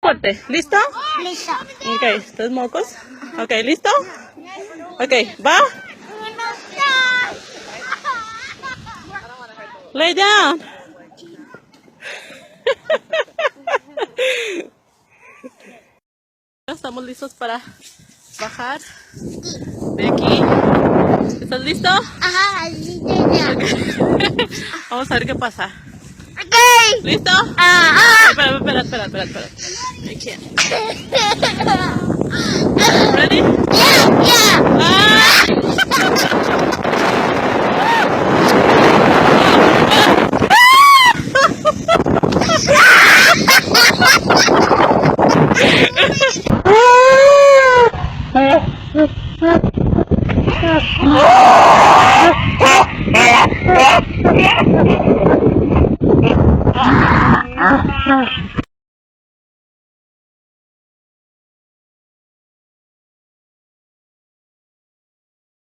fuerte. ¿Listo? Listo. Ok, ¿estás mocos? Ok, ¿listo? Ok, ¿va? Lay down. Estamos listos para bajar de aquí. ¿Estás listo? Ajá, listo ya. Vamos a ver qué pasa. Ok. ¿Listo? Ajá. Espera. I can't. Ready? Yeah. Ah!